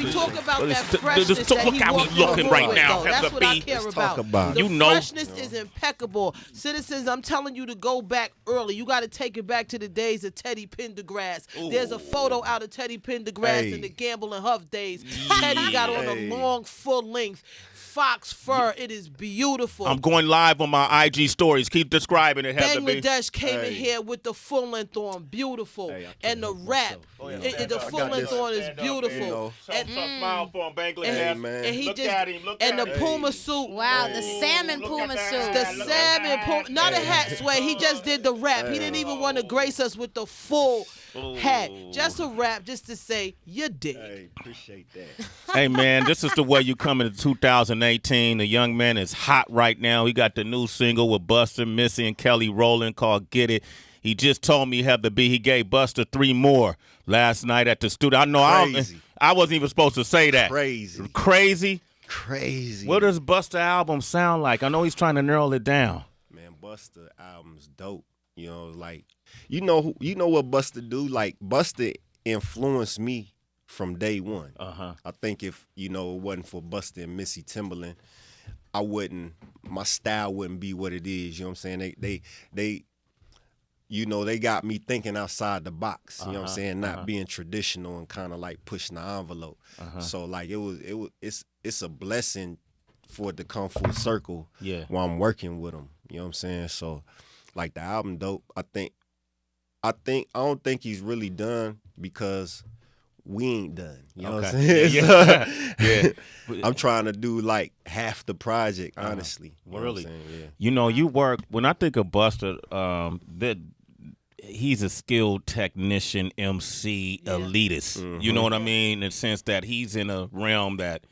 we talk about that Just freshness that look he how walked we looking in right with, now, though. That's Heather what I B. care Let's about. talk about The You know. freshness is impeccable. Citizens, I'm telling you to go back early. You got to take it back to the days of Teddy Pendergrass. There's a photo out of Teddy Pendergrass in the Gamble and Huff days. Teddy got on a long, full length fox fur. It is beautiful. I'm going live on my IG stories. Keep describing it, Heather B. Bangladesh came in here with the full length on, beautiful, and the rap. The full length on is beautiful. Smile for him, Bangladesh. Hey, man. And he Look just at him. Look and at the him. Puma suit. Wow, the salmon Look Puma at suit. that. The Look salmon at Puma, that. not a hat sway. He just did the rap. He didn't even want to grace us with the full hat. Just a rap, just to say you did. Hey, appreciate that. Hey, man, this is the way you come into 2018. The young man is hot right now. He got the new single with Busta, Missy, and Kelly Rowland called Get It. He just told me, Heather B, he gave Busta 3 more last night at the studio. I know I wasn't even supposed to say that. Crazy. Crazy? What does Busta album sound like? I know he's trying to narrow it down. Man, Busta album's dope. You know, like you know what Busta do? Like Busta influenced me from day one. I think if it wasn't for Busta and Missy Timberland, my style wouldn't be what it is. You know what I'm saying? They they got me thinking outside the box. You know what I'm saying? Not being traditional and kind of like pushing the envelope. So like it's a blessing for it to come full circle. Yeah. While I'm working with them. You know what I'm saying? So like the album dope. I don't think he's really done because we ain't done. You know what I'm saying? Yeah. I'm trying to do like half the project, honestly. You know Really? what I'm saying? Yeah. You know, you work, when I think of Busta, he's a skilled technician, MC, elitist. You know what I mean? In the sense that he's in a realm that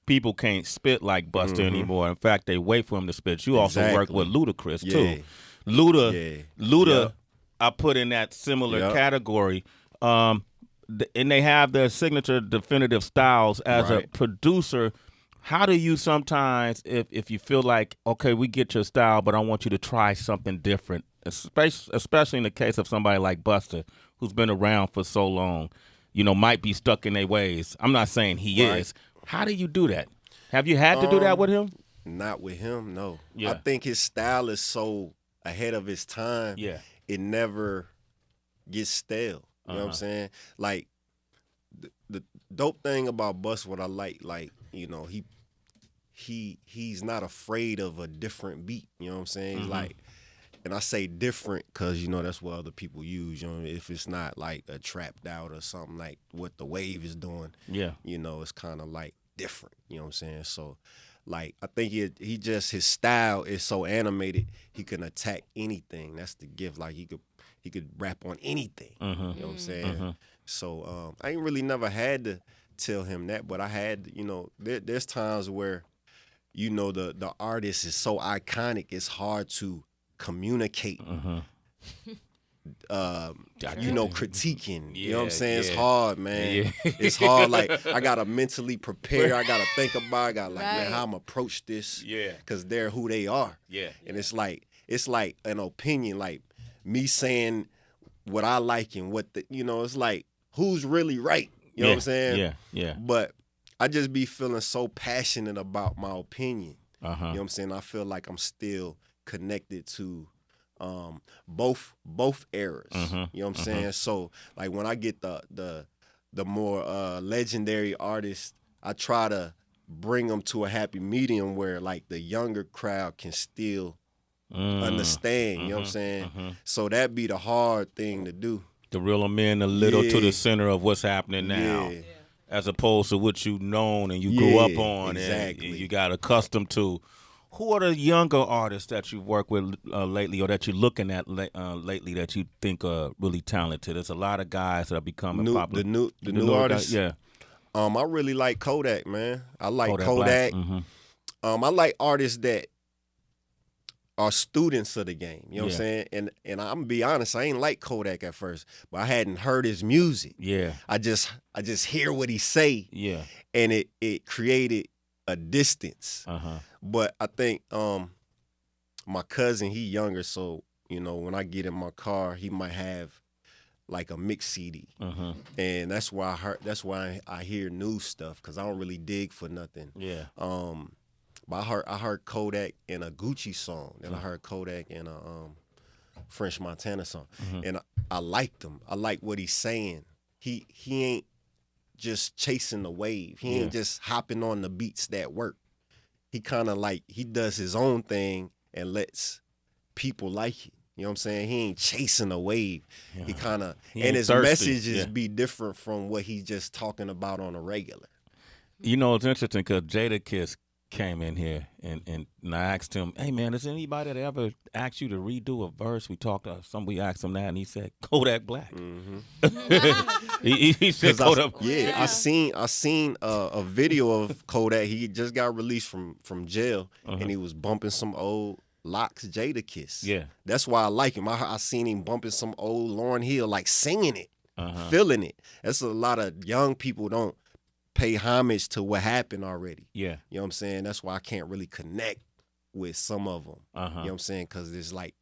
people can't spit like Busta anymore. In fact, they wait for him to spit. You also work with Ludacris, too. Luda, I put in that similar category. And they have their signature definitive styles. As a producer, how do you sometimes, if you feel like, okay, we get your style, but I want you to try something different, especially in the case of somebody like Busta, who's been around for so long, might be stuck in their ways. I'm not saying he is. How do you do that? Have you had to do that with him? Not with him, no. Yeah. I think his style is so ahead of his time. Yeah. It never gets stale. You know what I'm saying? Like the dope thing about Busta, what I like, he's not afraid of a different beat. You know what I'm saying? He's like, and I say different because that's what other people use. If it's not like a trapped out or something like what the wave is doing. Yeah. It's kind of like different. You know what I'm saying? So, like, I think he just, his style is so animated. He can attack anything. That's the gift. Like he could rap on anything. You know what I'm saying? So I ain't really never had to tell him that, but I had, there's times where, the artist is so iconic, it's hard to communicate. Critiquing. You know what I'm saying? It's hard, man. It's hard. Like I gotta mentally prepare. I gotta think about. I gotta man, how I'm approach this. Yeah. Cause they're who they are. Yeah. And it's like an opinion. Like me saying what I like and what it's like who's really right. You know what I'm saying? Yeah. Yeah. But I just be feeling so passionate about my opinion. You know what I'm saying? I feel like I'm still connected to both eras. You know what I'm saying? So like when I get the more legendary artists, I try to bring them to a happy medium where like the younger crowd can still understand. You know what I'm saying? So that be the hard thing to do. To reel them in a little to the center of what's happening now. Yeah. As opposed to what you've known and you grew up on and you got accustomed to. Who are the younger artists that you've worked with lately or that you're looking at lately that you think are really talented? There's a lot of guys that are becoming popular. The new artists? Yeah. I really like Kodak, man. I like Kodak. I like artists that are students of the game. You know what I'm saying? And I'm going to be honest, I ain't like Kodak at first, but I hadn't heard his music. Yeah. I just hear what he say. Yeah. And it created a distance. But I think my cousin, he younger, so when I get in my car, he might have like a mix CD, and that's why I hear new stuff because I don't really dig for nothing. Yeah. But I heard Kodak in a Gucci song, then I heard Kodak in a French Montana song, and I liked him. I like what he's saying. He ain't just chasing the wave. He ain't just hopping on the beats that work. He kind of like he does his own thing and lets people like it. You know what I'm saying? He ain't chasing a wave. Yeah. He kind of and his thirsty. messages be different from what he's just talking about on a regular. You know, it's interesting because Jadakiss came in here and I asked him, "Hey man, is anybody that ever asked you to redo a verse?" We asked him that, and he said Kodak Black. he said Kodak. I seen a video of Kodak. He just got released from jail, and he was bumping some old Locks Jadakiss. Yeah, that's why I like him. I seen him bumping some old Lauryn Hill, like singing it, feeling it. That's a lot of young people don't pay homage to what happened already. Yeah. You know what I'm saying? That's why I can't really connect with some of them. You know what I'm saying? Because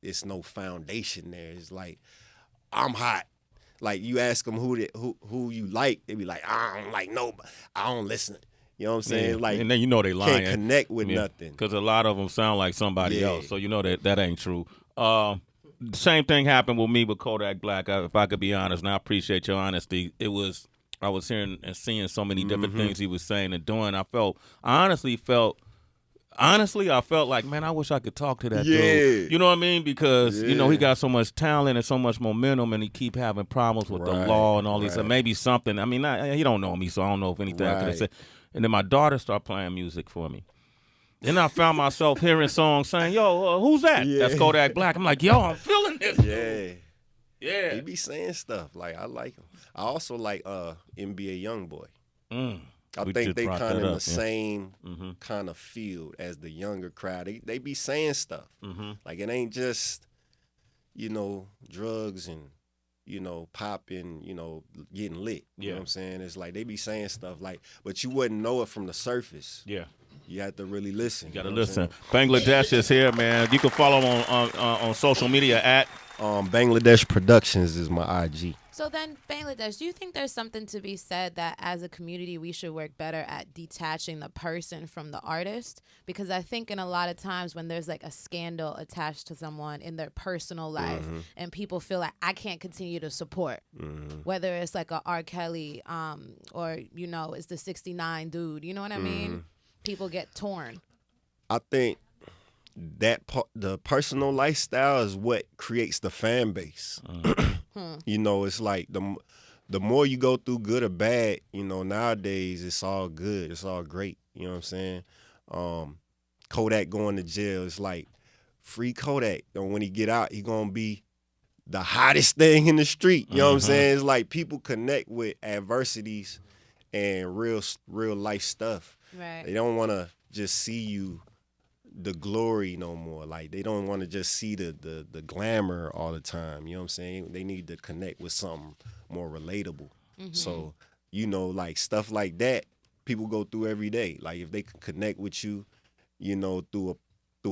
it's no foundation there. It's like, I'm hot. Like, you ask them who you like, they be like, I don't like nobody. I don't listen. You know what I'm saying? Yeah. Like, and then you know they lying. Can't connect with nothing. Because a lot of them sound like somebody else. So you know that ain't true. Same thing happened with me with Kodak Black, if I could be honest, and I appreciate your honesty. I was hearing and seeing so many different things he was saying and doing. I honestly felt like, man, I wish I could talk to that dude. You know what I mean? Because, you know, he got so much talent and so much momentum, and he keep having problems with the law and all these. Maybe something. I mean, he don't know me, so I don't know if anything I could have said. And then my daughter started playing music for me. Then I found myself hearing songs saying, yo, who's that? That's Kodak Black. I'm like, yo, I'm feeling this. Yeah. He be saying stuff. Like, I like him. I also like NBA Youngboy. I think they kind of in the same kind of field as the younger crowd. They be saying stuff. Like, it ain't just, you know, drugs and, you know, popping, you know, getting lit. You know what I'm saying? It's like they be saying stuff like, but you wouldn't know it from the surface. Yeah. You have to really listen. You got to listen. Bangladesh is here, man. You can follow him on social media at Bangladesh Productions is my IG. So then, Bangladesh, do you think there's something to be said that as a community we should work better at detaching the person from the artist? Because I think in a lot of times when there's like a scandal attached to someone in their personal life and people feel like I can't continue to support, whether it's like a R. Kelly or, you know, it's the 69 dude, you know what I mean? People get torn. I think that the personal lifestyle is what creates the fan base. You know, it's like the more you go through, good or bad, you know, nowadays it's all good. It's all great. You know what I'm saying? Kodak going to jail, it's like free Kodak. And when he get out, he gonna be the hottest thing in the street. You know what I'm saying? It's like people connect with adversities and real life stuff. Right. They don't want to just see you the glory no more. Like, they don't want to just see the glamour all the time. You know what I'm saying? They need to connect with something more relatable. So, you know, like stuff like that, people go through every day. Like, if they can connect with you, you know, through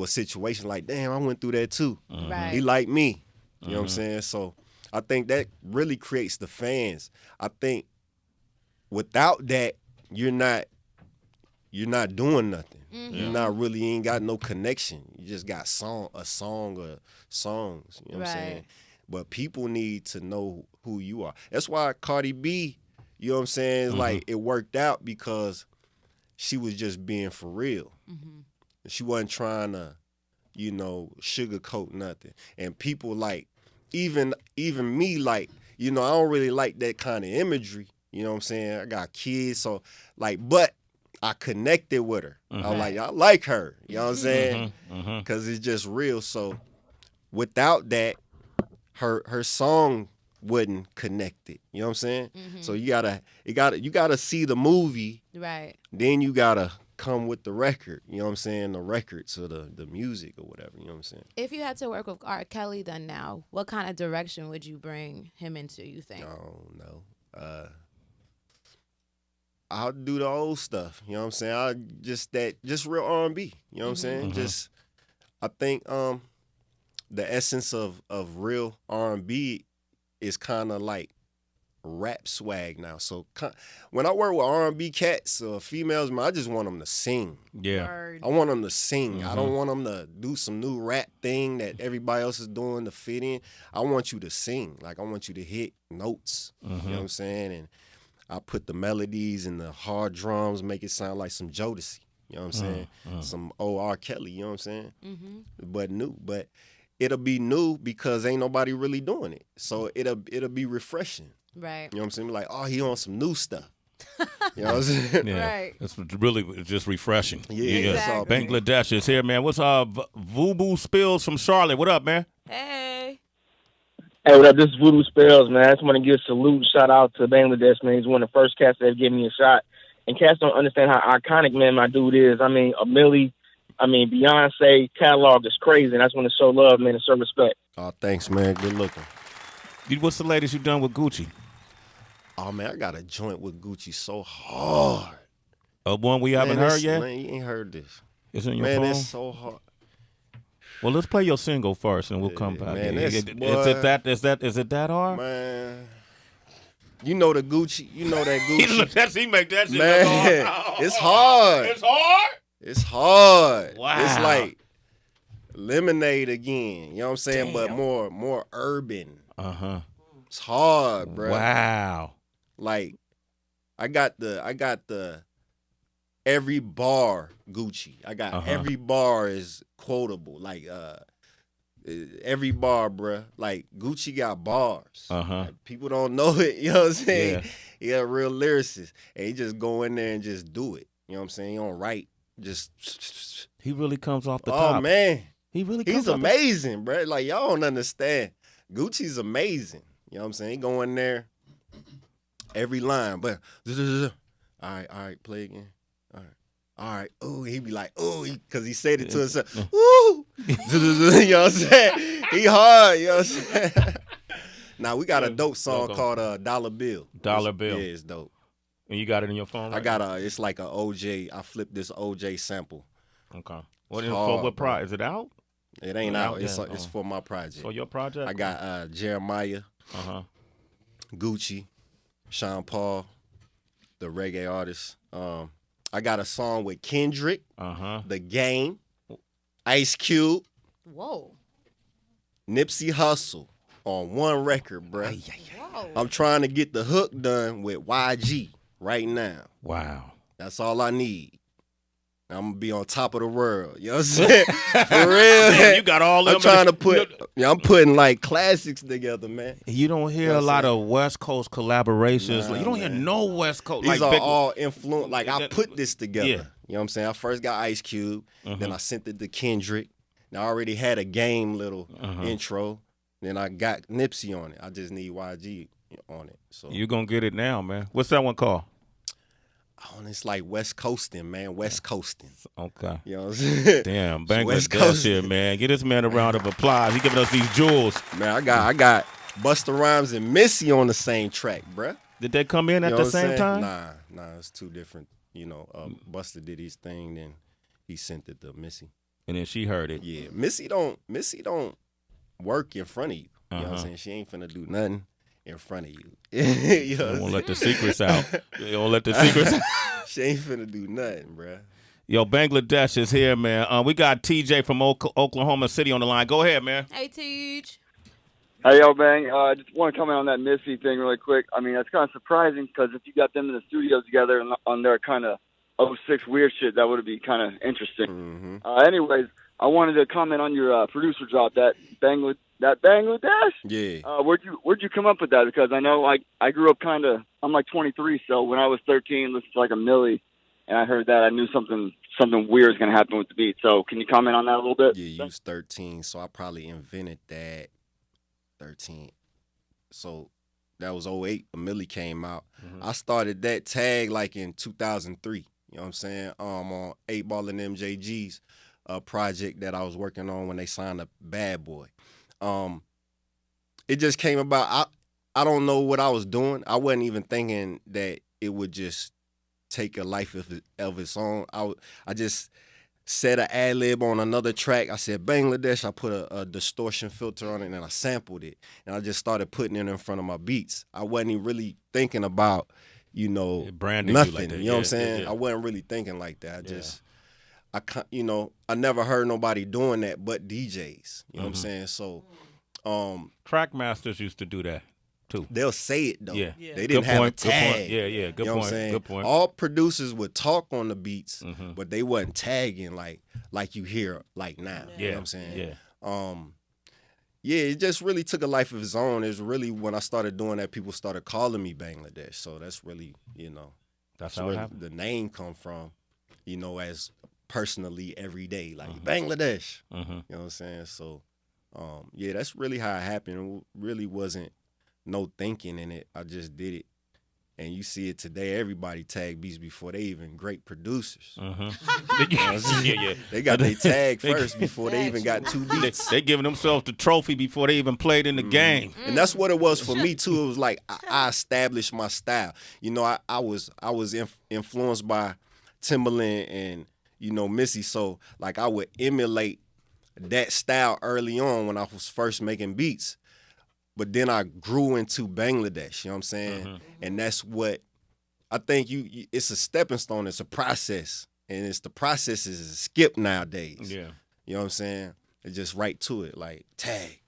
a situation like, damn, I went through that too. Right. He like me. You know what I'm saying? So I think that really creates the fans. I think without that, you're not doing nothing. You're not really, you ain't got no connection. You just got a song or songs. You know what I'm saying? But people need to know who you are. That's why Cardi B, you know what I'm saying? It's like it worked out because she was just being for real. She wasn't trying to, you know, sugarcoat nothing. And people like, even me, like, you know, I don't really like that kind of imagery. You know what I'm saying? I got kids, so like, but I connected with her. I like her. You know what I'm saying? Because it's just real. So without that, her song wouldn't connect it. You know what I'm saying? So you gotta see the movie. Right. Then you gotta come with the record. You know what I'm saying? The records or the music or whatever. You know what I'm saying? If you had to work with R. Kelly then now, what kind of direction would you bring him into, you think? I don't know. I'll do the old stuff. You know what I'm saying? Just real R&B. You know what I'm saying? Just, I think the essence of real R&B is kind of like rap swag now. So when I work with R&B cats or females, man, I just want them to sing. Yeah. I want them to sing. Mm-hmm. I don't want them to do some new rap thing that everybody else is doing to fit in. I want you to sing. Like, I want you to hit notes. You know what I'm saying? And I put the melodies and the hard drums, make it sound like some Jodeci. You know what I'm saying? Some old R. Kelly, you know what I'm saying? But new. But it'll be new because ain't nobody really doing it. So it'll be refreshing. Right. You know what I'm saying? Like, oh, he on some new stuff. You know what I'm saying? Yeah. Right. It's really just refreshing. Yeah. Exactly. Bangladesh is here, man. What's Voodoo Spills from Charlotte? What up, man? Hey. Hey, what up? This is Voodoo Spells, man. I just want to give a salute, shout out to Bangladesh, man. He's one of the first cats that have given me a shot. And cats don't understand how iconic, man, my dude is. I mean, a Millie, Beyonce catalog is crazy, and I just want to show love, man, and show respect. Oh, thanks, man. Good looking. What's the latest you done with Gucci? Oh, man, I got a joint with Gucci so hard. One we haven't heard yet? Man, you ain't heard this. It's in your Man, phone? it's so hard. Well, let's play your single first, and we'll come back. Man, Is it that hard? Man, you know the Gucci. You know that Gucci. He make that shit Man, hard. it's hard. It's hard? It's hard. Wow. It's like Lemonade again. You know what I'm saying? Damn. But more urban. Uh-huh. It's hard, bro. Wow. Like, I got the every bar Gucci. I got every bar is quotable. Like every bar, bruh. Like, Gucci got bars. Like, people don't know it. You know what I'm saying? Yeah. He a real lyricist, and he just go in there and just do it. You know what I'm saying? He don't write. Just He really comes off the top. oh man, He really comes he's off amazing, bruh. Like, y'all don't understand. Gucci's amazing. You know what I'm saying? He go in there, every line, but all right, play again. All right. Ooh, he be like, ooh, because he said it to himself. Ooh, you know what I'm saying? He hard. You know what I'm saying? Now we got a dope song called Dollar Bill. Dollar Bill. Yeah, it's dope. And you got it in your phone right I got it's like a OJ. I flipped this OJ sample. Okay. What It's for hard, what bro. project? Is it out? It ain't Out out. yet? It's for my project. For your project? I got Jeremiah, Gucci, Sean Paul, the reggae artist. I got a song with Kendrick, The Game, Ice Cube, Whoa. Nipsey Hussle on one record, bruh. Whoa. I'm trying to get the hook done with YG right now. Wow. That's all I need. I'm gonna be on top of the world. You know what I'm saying? For real. Damn, you got all them. I'm trying to I'm putting like classics together, man. You don't hear You know a lot of West Coast collaborations. Nah, you don't hear man. no West Coast. These like are big, all influenced. Like, I put this together. Yeah. You know what I'm saying? I first got Ice Cube. Then I sent it to Kendrick. Now I already had a Game little intro. Then I got Nipsey on it. I just need YG on it. So You're going to get it now, man. What's that one called? oh, it's like West Coasting, man. West Coasting. Okay. You know what I'm saying? Damn, West Bangladesh Coast. here, man. Give this man a round of applause. He giving us these jewels. Man, I got Busta Rhymes and Missy on the same track, bruh. Did they come in You at know the what I'm same saying? time? Nah, it's two different. You know, Busta did his thing, then he sent it to Missy. And then she heard it. Yeah, Missy don't work in front of you. You know what I'm saying? She ain't finna do nothing in front of you. You know what I'm Won't let the saying? secrets out. They won't let the secrets out. She ain't finna do nothing, bruh. Yo, Bangladesh is here, man. We got TJ from Oklahoma City on the line. Go ahead, man. Hey, Teej. Hey, yo, Bang. I just want to comment on that Missy thing really quick. I mean, that's kind of surprising because if you got them in the studio together and on their kind of 06 weird shit, that would be kind of interesting. Anyways, I wanted to comment on your producer drop, that Bangladesh. Yeah. Where'd you come up with that? Because I know I grew up I'm like 23, so when I was 13, listened to like a Millie, and I heard that, I knew something weird was going to happen with the beat. So can you comment on that a little bit? Yeah, you was 13, so I probably invented that 13. So that was 08, a Millie came out. I started that tag like in 2003. You know what I'm saying? On 8 Ball and MJG's project that I was working on when they signed a Bad Boy. It just came about. I don't know what I was doing. I wasn't even thinking that it would just take a life of its own. said an ad lib on another track. I said Bangladesh. I put a distortion filter on it, and I sampled it, and I just started putting it in front of my beats. I wasn't even really thinking about, branding nothing. You, like that. You know what I'm saying? Yeah. I wasn't really thinking like that. I never heard nobody doing that but DJs. You know what I'm saying? So, track masters used to do that too. they'll say it though. Yeah. They didn't have a tag. Yeah. Good You know point. what I'm saying? Good point. All producers would talk on the beats, but they wasn't tagging like you hear like now. Yeah. You know what I'm saying? Yeah. Yeah, it just really took a life of its own. It's really when I started doing that, people started calling me Bangladesh. So that's really, That's how it where happened. the name come from, as personally every day, like Bangladesh. You know what I'm saying? So, yeah, that's really how it happened. It really wasn't no thinking in it. I just did it. And you see it today. Everybody tag beats before they even great producers. Yeah. They got their tag first before they even got two beats. They giving themselves the trophy before they even played in the game. And that's what it was for me too. It was like I established my style. I was influenced by Timberland and Missy, so like I would emulate that style early on when I was first making beats. But then I grew into Bangladesh, you know what I'm saying? And that's what I think it's a stepping stone, it's a process. And the process is skipped nowadays. Yeah. You know what I'm saying? It's just right to it, like tag.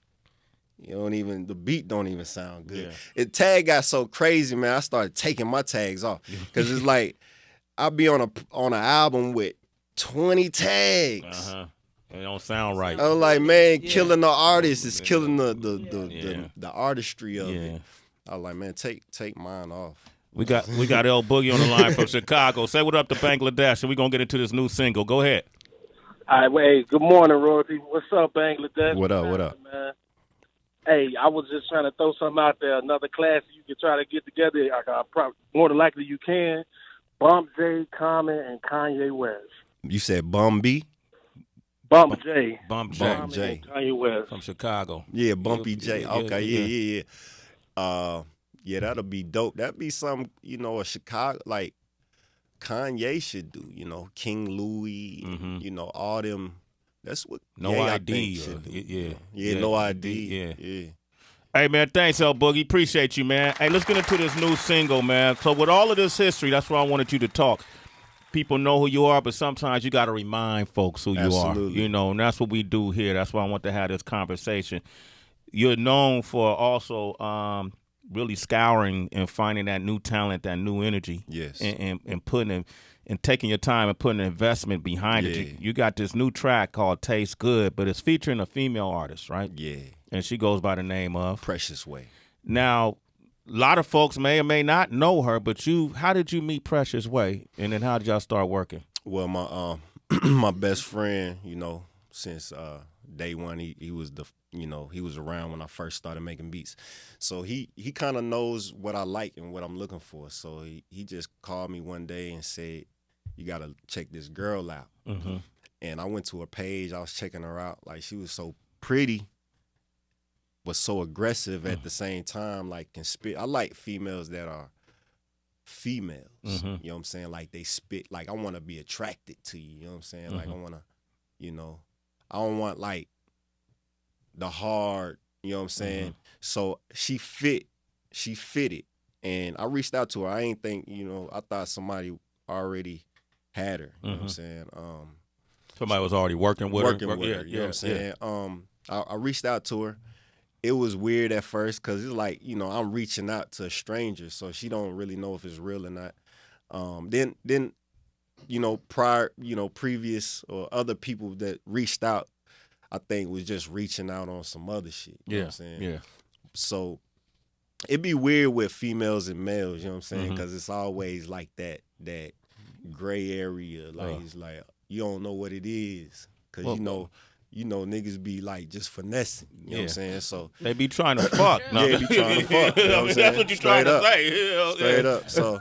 The beat don't even sound good. Yeah. Tag got so crazy, man, I started taking my tags off. Cause it's like I'll be on an album with 20 tags. It don't sound right. I'm like, man, killing the artist is killing the artistry of it. I was like, man, take mine off. We got L Boogie on the line from Chicago. Say what up to Bangladesh, and we're gonna get into this new single. Go ahead. All right, wait. Good morning, Royalty. What's up, Bangladesh? What up? Man? Hey, I was just trying to throw something out there. Another class you can try to get together. More than likely you can. Bump J, Common, and Kanye West. You said Bum B? Bump J. Bump J. Kanye West. From Chicago. Yeah, Bumpy J. Okay, yeah. Yeah, that'll be dope. That'd be some, a Chicago, like Kanye should do, King Louis, all them. That's what No ID. Yeah, no ID. Yeah. Hey, man, thanks, L Boogie. Appreciate you, man. Hey, let's get into this new single, man. So with all of this history, that's why I wanted you to talk. People know who you are, but sometimes you got to remind folks who you are. And that's what we do here. That's why I want to have this conversation. You're known for also really scouring and finding that new talent, that new energy. Yes. And putting and taking your time and putting an investment behind it. You got this new track called Taste Good, but it's featuring a female artist, right? Yeah. And she goes by the name of Precious Way. Now, a lot of folks may or may not know her, but how did you meet Precious Way, and then how did y'all start working? Well, my my best friend, since day one, he was he was around when I first started making beats, so he kind of knows what I like and what I'm looking for. So he just called me one day and said, "You gotta check this girl out." And I went to her page. I was checking her out. Like, she was so pretty, but so aggressive at the same time, like can spit. I like females that are females. You know what I'm saying? Like, they spit. Like, I want to be attracted to you. You know what I'm saying? Like, I want to, I don't want like the hard, you know what I'm saying? So she fitted. And I reached out to her. I ain't think, I thought somebody already had her. You know what I'm saying? Somebody was already working with her. You know what I'm saying? I reached out to her. It was weird at first because it's like, I'm reaching out to a stranger, so she don't really know if it's real or not. Then previous or other people that reached out, I think was just reaching out on some other shit. You know what I'm saying? Yeah. So it'd be weird with females and males, you know what I'm saying? Because it's always like that gray area. Like, it's like, you don't know what it is. Because, niggas be like just finessing. You know what I'm saying? So they be trying to fuck. They be trying to fuck. You know what I'm saying? That's what you're trying to say. Straight up. So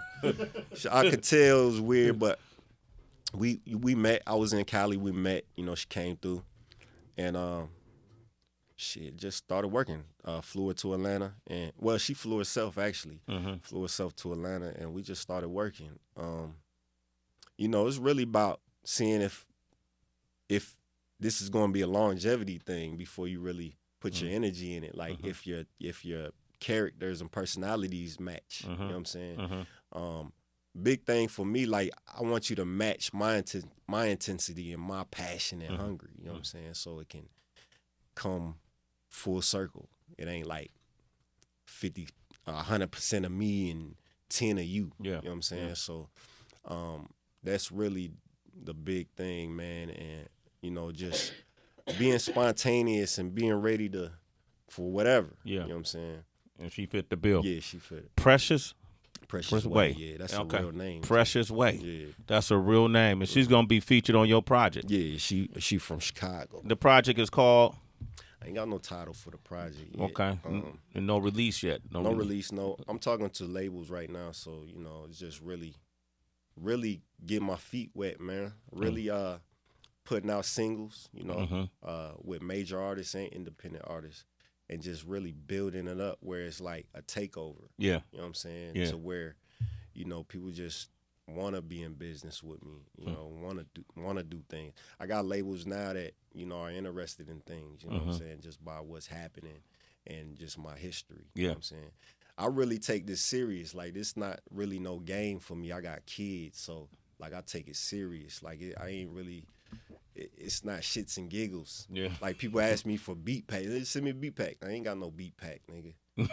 I could tell it was weird, but we met. I was in Cali. We met. She came through. And just started working. Flew her to Atlanta, and she flew herself actually. Flew herself to Atlanta, and we just started working. It's really about seeing if if this is going to be a longevity thing before you really put your energy in it. Like if your characters and personalities match, you know what I'm saying? Big thing for me, like I want you to match my intensity and my passion and hunger, you know what I'm saying? So it can come full circle. It ain't like 100% of me and 10 of you. You know what I'm saying? Yeah. So that's really the big thing, man. And, you know, just being spontaneous and being ready for whatever. Yeah. You know what I'm saying? And she fit the bill. Yeah, she fit it. Precious Way. Yeah, that's a real name. Precious Way. Yeah. That's a real name. And she's going to be featured on your project. Yeah, she from Chicago. The project is called? I ain't got no title for the project yet. Okay. And no release yet? No release, no. I'm talking to labels right now, so, you know, it's just really get my feet wet, man. Really putting out singles, you know, with major artists and independent artists, and just really building it up where it's like a takeover. Yeah. You know what I'm saying? Yeah. To where, you know, people just want to be in business with me, you know, want to do things. I got labels now that, you know, are interested in things, you know what I'm saying, just by what's happening and just my history, you know what I'm saying. I really take this serious. Like, this not really no game for me. I got kids, so, like, I take it serious. Like, I ain't really, it's not shits and giggles. Yeah. Like, people ask me for beat pack. They send me a beat pack. I ain't got no beat pack, nigga. You know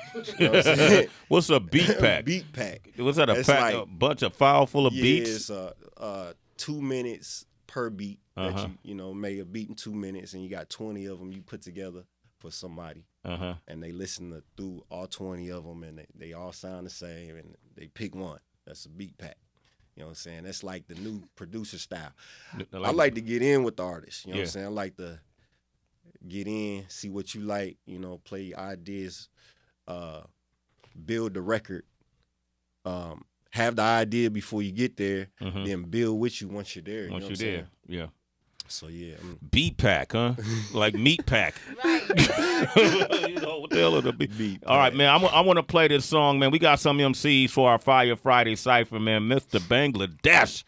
what I'm saying? What's a beat pack? Beat pack. What's that, a pack, like, a bunch of file full of beats? Yeah, it's 2 minutes per beat that you know, make a beat in 2 minutes, and you got 20 of them you put together for somebody. And they listen through all 20 of them, and they all sound the same, and they pick one. That's a beat pack. You know what I'm saying? That's like the new producer style. I like to get in with the artists. You know what I'm saying? I like to get in, see what you like, you know, play ideas, build the record, have the idea before you get there, then build with you once you're there. Once you're there, yeah. So, yeah. Beat pack, huh? Like meat pack. Right. You know, what the hell is the beat? All right, man, I want to play this song, man. We got some MCs for our Fire Friday Cypher, man. Mr. Bangladesh.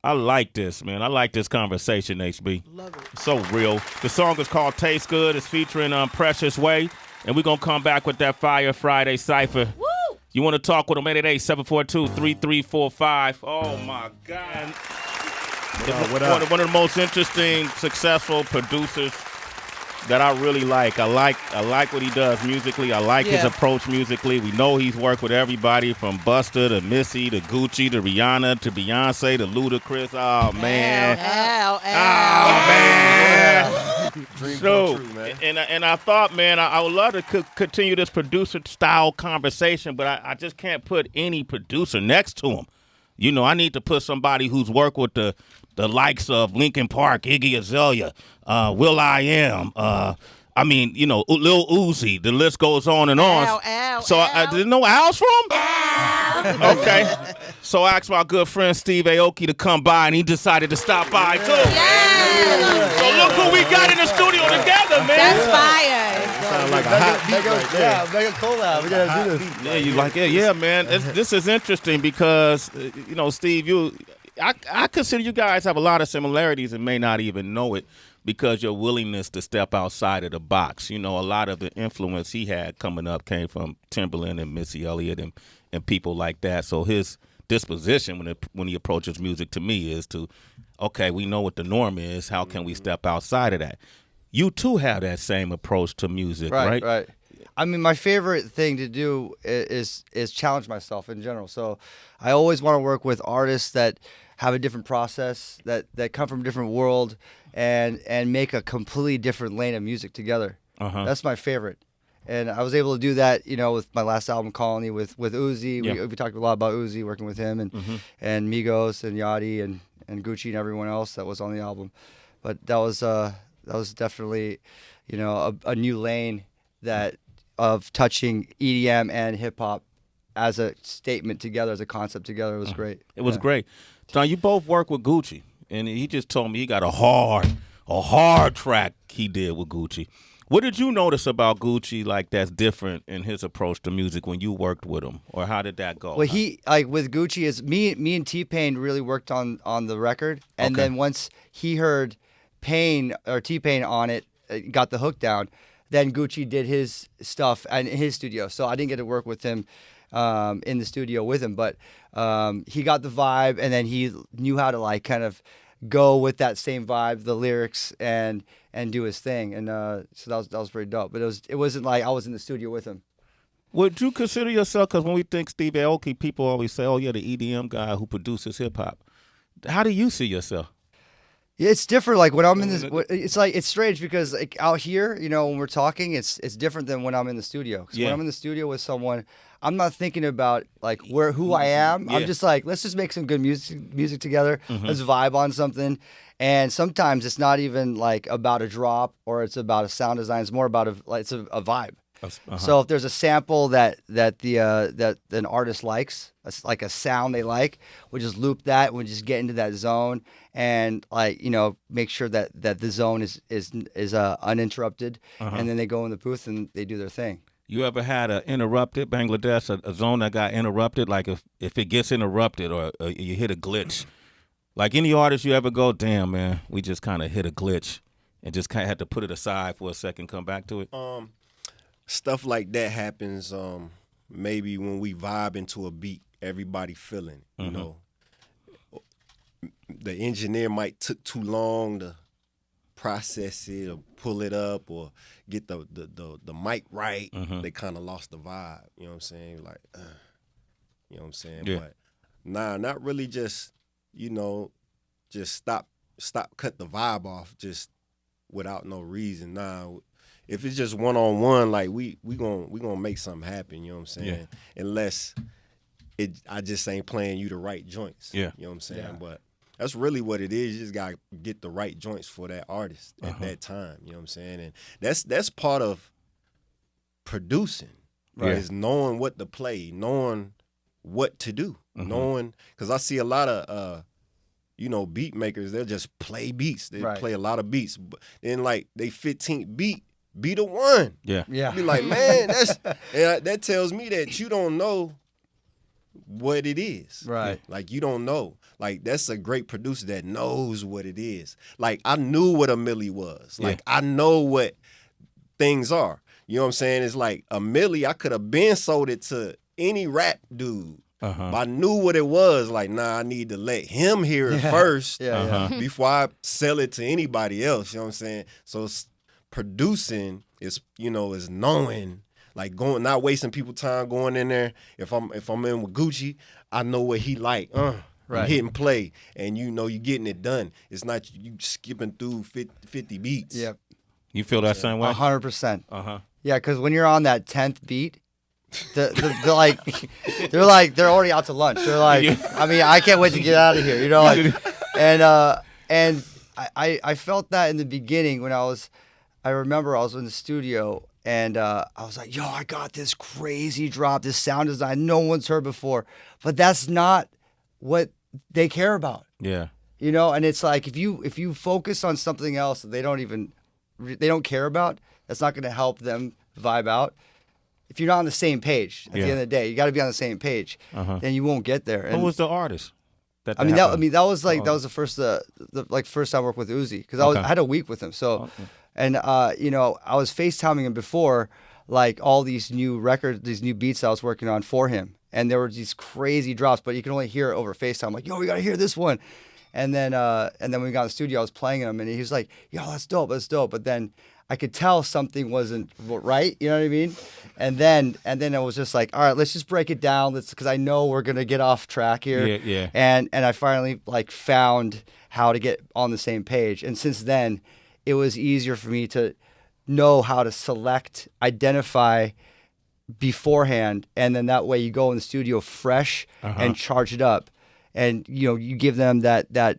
I like this, man. I like this conversation, HB. Love it. So real. The song is called Taste Good. It's featuring Precious Way. And we're going to come back with that Fire Friday Cypher. Woo! You want to talk with them, 888-742-3345. Oh, my God. One of the most interesting, successful producers that I really like. I like what he does musically. I like his approach musically. We know he's worked with everybody from Busta to Missy to Gucci to Rihanna to Beyonce to Ludacris. Oh, man. Ow. Oh, man. So, true, man. And I thought, man, I would love to continue this producer-style conversation, but I just can't put any producer next to him. You know, I need to put somebody who's worked with the likes of Linkin Park, Iggy Azalea, Will.i.am, I mean, you know, Lil Uzi. The list goes on and on. So there's no owls from him? Okay. So I asked my good friend Steve Aoki to come by, and he decided to stop by, too. Yeah. So look who we got in the studio together, man. That's fire. Sound like a hot beat right there. Yeah, make a collab. We got to do this. Yeah, you like it? Yeah, man. This is interesting because, you know, Steve, I consider you guys have a lot of similarities and may not even know it because your willingness to step outside of the box. You know, a lot of the influence he had coming up came from Timberland and Missy Elliott and people like that. So his disposition when he approaches music to me is to, okay, we know what the norm is. How can we step outside of that? You, too, have that same approach to music, right? Right. I mean, my favorite thing to do is challenge myself in general. So I always want to work with artists that have a different process, that come from a different world, and make a completely different lane of music together. That's my favorite. And I was able to do that, you know, with my last album, Colony, with Uzi. Yeah. We talked a lot about Uzi, working with him, and Migos and Yachty and Gucci and everyone else that was on the album. But that was definitely, you know, a new lane of touching EDM and hip hop as a statement together, as a concept together. It was great. It was great. Now, you both work with Gucci, and he just told me he got a hard track he did with Gucci. What did you notice about Gucci like that's different in his approach to music when you worked with him, or how did that go? Well, he with Gucci is me and T-Pain really worked on the record, and then once he heard T-Pain on it, got the hook down. Then Gucci did his stuff in his studio, so I didn't get to work with him in the studio with him, but he got the vibe, and then he knew how to like kind of go with that same vibe, the lyrics, and do his thing, and so that was pretty dope. But it wasn't like I was in the studio with him. Would you consider yourself, because when we think Steve Aoki, people always say, oh, yeah, the EDM guy who produces hip-hop. How do you see yourself? Yeah, it's different. Like when I'm in this, it's strange because like out here, you know, when we're talking, it's different than when I'm in the studio. 'Cause when I'm in the studio with someone, I'm not thinking about like who I am. I'm just like, let's just make some good music together. Let's vibe on something. And sometimes it's not even like about a drop or it's about a sound design. It's more about it's a vibe. So if there's a sample that an artist likes, like a sound they like, we just loop that. We just get into that zone and like make sure that the zone is uninterrupted, and then they go in the booth and they do their thing. You ever had a interrupted Bangladesh, a zone that got interrupted? Like if it gets interrupted or you hit a glitch, like any artist you ever go, damn man, we just kind of hit a glitch and just kind of had to put it aside for a second, come back to it. Stuff like that happens maybe when we vibe into a beat, everybody feeling, you know. The engineer might took too long to process it or pull it up or get the mic right. They kind of lost the vibe, you know what I'm saying? Like, you know what I'm saying? Yeah. But nah, not really just, just cut the vibe off just without no reason. Nah, if it's just one-on-one, like we gonna make something happen, you know what I'm saying? Yeah. Unless I just ain't playing you the right joints. Yeah. You know what I'm saying? Yeah. But that's really what it is. You just gotta get the right joints for that artist at that time. You know what I'm saying? And that's part of producing, right? Is knowing what to play, knowing what to do, knowing, because I see a lot of beat makers, they'll just play beats. They play a lot of beats. But then like they 15th beat be the one. Yeah. Be like, man, that tells me that you don't know what it is. Right. Like you don't know. Like that's a great producer that knows what it is. Like I knew what a milli was. Like I know what things are. You know what I'm saying? It's like a milli, I could have been sold it to any rap dude. But I knew what it was. Like, nah, I need to let him hear it first before I sell it to anybody else. You know what I'm saying? So producing is, is knowing, like not wasting people time going in there. If I'm in with Gucci, I know what he like. Hit and play, and you getting it done. It's not you skipping through 50 beats. Yep. You feel that same way? 100%. Yeah, because when you're on that 10th beat, they're already out to lunch. They're like, I mean, I can't wait to get out of here. And I felt that in the beginning when I remember I was in the studio and I was like, yo, I got this crazy drop, this sound design no one's heard before, but that's not what they care about. Yeah. And it's like if you focus on something else that they don't care about, that's not going to help them vibe out. If you're not on the same page at the end of the day, you got to be on the same page. Then you won't get there. Who was the artist? That was the first first time I worked with Uzi because I had a week with him. So, and I was FaceTiming him before, like all these new records, these new beats I was working on for him, and there were these crazy drops, but you can only hear it over FaceTime. Like, yo, we got to hear this one. And then when we got in the studio, I was playing him, and he was like, yo, that's dope. But then I could tell something wasn't right. You know what I mean? And then it was just like, all right, let's just break it down. Because I know we're gonna get off track here. Yeah. And I finally found how to get on the same page. And since then, it was easier for me to know how to identify beforehand, and then that way you go in the studio fresh and charge it up, and you give them that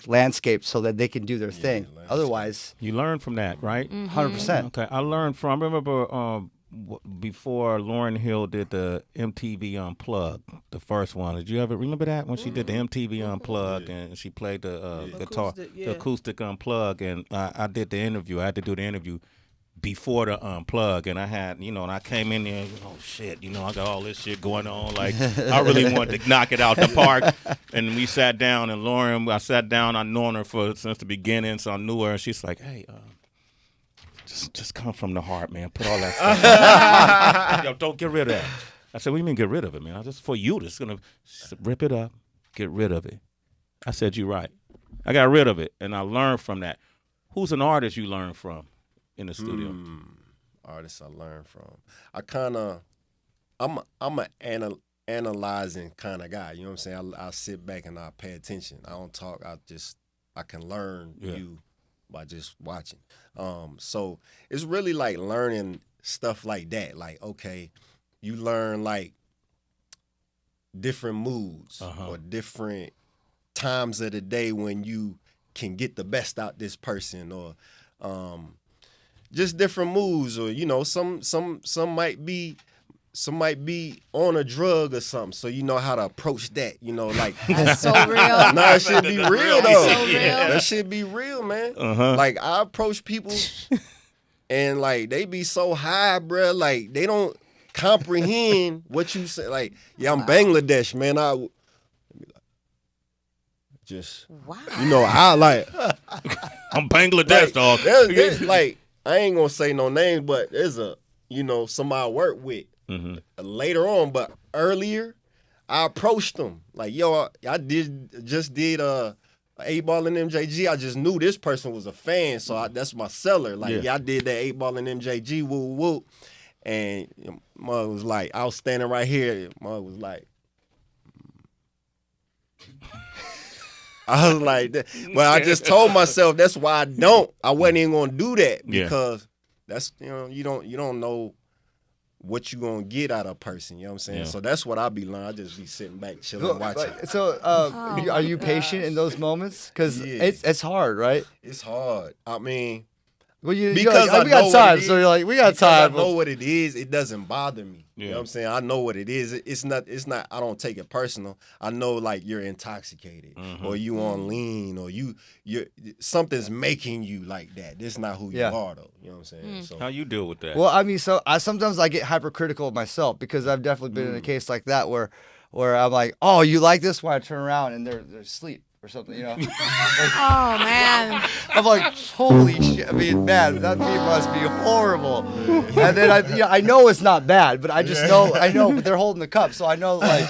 landscape so that they can do their thing. Otherwise, you learn from that, right? 100%. Okay, I remember before Lauryn Hill did the MTV Unplugged, the first one. Did you ever remember that when she did the MTV Unplugged and she played the guitar, the acoustic Unplugged, and I did the interview. I had to do the interview. before the unplug, and I had, and I came in there, oh shit, I got all this shit going on. Like, I really wanted to knock it out the park. And we sat down, and I sat down, I known her since the beginning, so I knew her, and she's like, hey, just come from the heart, man. Put all that stuff. Yo, don't get rid of that. I said, what do you mean get rid of it, man? I just for you, just gonna rip it up, get rid of it. I said, you're right. I got rid of it, and I learned from that. Who's an artist you learn from in the studio? Artists I learn from. I'm an analyzing kind of guy. You know what I'm saying? I sit back and I pay attention. I don't talk. I can learn you by just watching. So it's really like learning stuff like that. Like, okay, you learn like different moods or different times of the day when you can get the best out this person, or just different moods, or some might be on a drug or something, so you know how to approach that. Like that's so real. Nah, it should be real though. So real. That should be real, man. Like I approach people, and like they be so high, bruh, like they don't comprehend what you say. Like, yeah, I'm Bangladesh, man. I like. I'm Bangladesh, dog. There's like, I ain't gonna say no names, but there's somebody I work with later on, but earlier I approached them like, yo, I just did 8-Ball and MJG. I just knew this person was a fan, so that's my seller. Like, I did that 8-Ball and MJG, woo woo, and mother was like, I was standing right here. Mother was like. I was like, but I just told myself that's why I wasn't even gonna do that, because that's you don't know what you gonna get out of a person. You know what I'm saying? Yeah. So that's what I be learning. I just be sitting back chilling, watching. So are you patient in those moments? Because it's hard, right? It's hard. I mean, well, we got time, so you're like, we got time. I know what it is. It doesn't bother me. Yeah. You know what I'm saying? I know what it is. It's not. I don't take it personal. I know like you're intoxicated, or you on lean, or you something's making you like that. This not who you are, though. You know what I'm saying? So how you deal with that? Well, I mean, so sometimes I get hypercritical of myself, because I've definitely been in a case like that where I'm like, oh, you like this? When I turn around and they're asleep or something, oh man! I'm like, holy shit! I mean, man, that beat must be horrible. And then I know it's not bad, but I just know but they're holding the cup, so I know like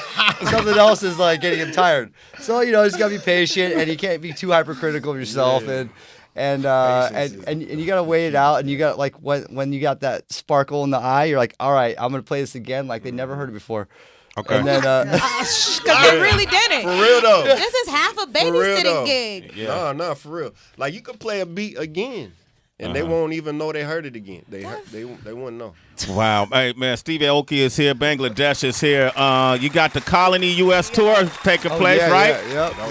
something else is like getting them tired. So you just gotta be patient, and you can't be too hypercritical of yourself, and you gotta wait it out, and you got like when you got that sparkle in the eye, you're like, all right, I'm gonna play this again, like they never heard it before. Okay. And then, because they really did it. For real though. This is half a babysitting gig. Yeah. No, for real. Like you could play a beat again, and they won't even know they heard it again. They wouldn't know. Wow. Hey man, Steve Aoki is here. Bangladesh is here. You got the Colony U.S. tour taking place, right?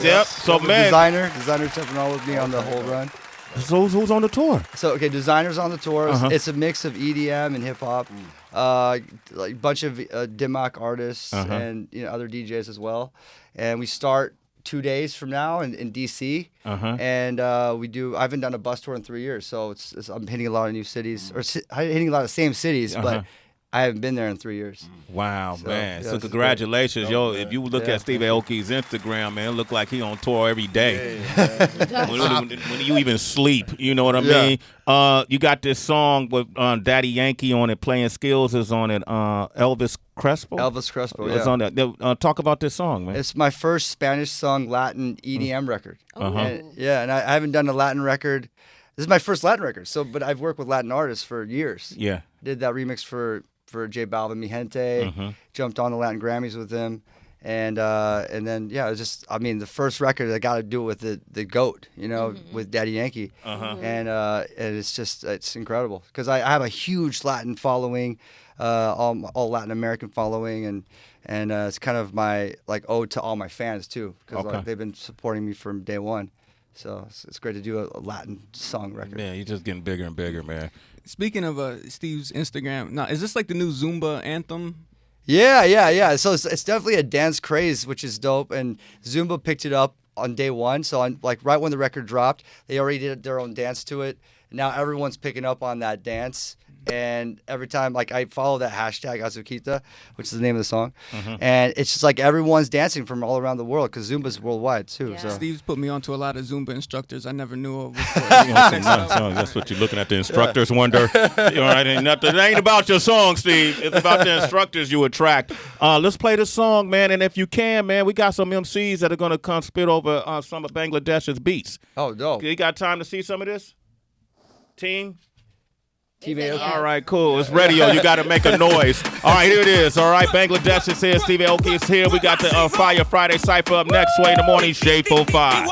Yep. So man, designer stepping all with me on the whole run. So who's on the tour? So Designer's on the tour. It's a mix of EDM and hip hop. Like a bunch of Dimmock artists and other DJs as well. And we start 2 days from now in DC. And I haven't done a bus tour in 3 years, so I'm hitting a lot of new cities, or hitting a lot of same cities, but I haven't been there in 3 years. Wow, man. So congratulations. Yo, if you look at Steve Aoki's Instagram, man, it look like he on tour every day. When you even sleep, you know what I mean? You got this song with Daddy Yankee on it, Playing Skills is on it. Elvis Crespo? Elvis Crespo, is on that. Talk about this song, man. It's my first Spanish song Latin EDM record. And I haven't done a Latin record. This is my first Latin record. But I've worked with Latin artists for years. Yeah. Did that remix for J Balvin, Mi Gente, jumped on the Latin Grammys with him, and then it was just, I mean, the first record I got to do it with the GOAT, with Daddy Yankee, and it's incredible because I have a huge Latin following, all Latin American following, and it's kind of my like ode to all my fans too, because they've been supporting me from day one. So it's great to do a Latin song record. Man, you're just getting bigger and bigger, man. Speaking of Steve's Instagram, now is this like the new Zumba anthem? Yeah. So it's definitely a dance craze, which is dope. And Zumba picked it up on day one. So right when the record dropped, they already did their own dance to it. Now everyone's picking up on that dance. And every time, like, I follow that hashtag Azukita, which is the name of the song, and it's just like everyone's dancing from all around the world because Zumba's worldwide too. Yeah. So Steve's put me onto a lot of Zumba instructors I never knew of before. That's what you're looking at. The instructors wonder. All right, it ain't about your song, Steve. It's about the instructors you attract. Let's play the song, man. And if you can, man, we got some MCs that are gonna come spit over some of Bangladesh's beats. oh, dope. You got time to see some of this, team? Team Aoki. All right, cool. It's radio. You got to make a noise. All right, here it is. All right, Bangladesh is here. Steve Aoki is here. We got the Fire Friday Cypher up next. Sway in the morning, Shade 45.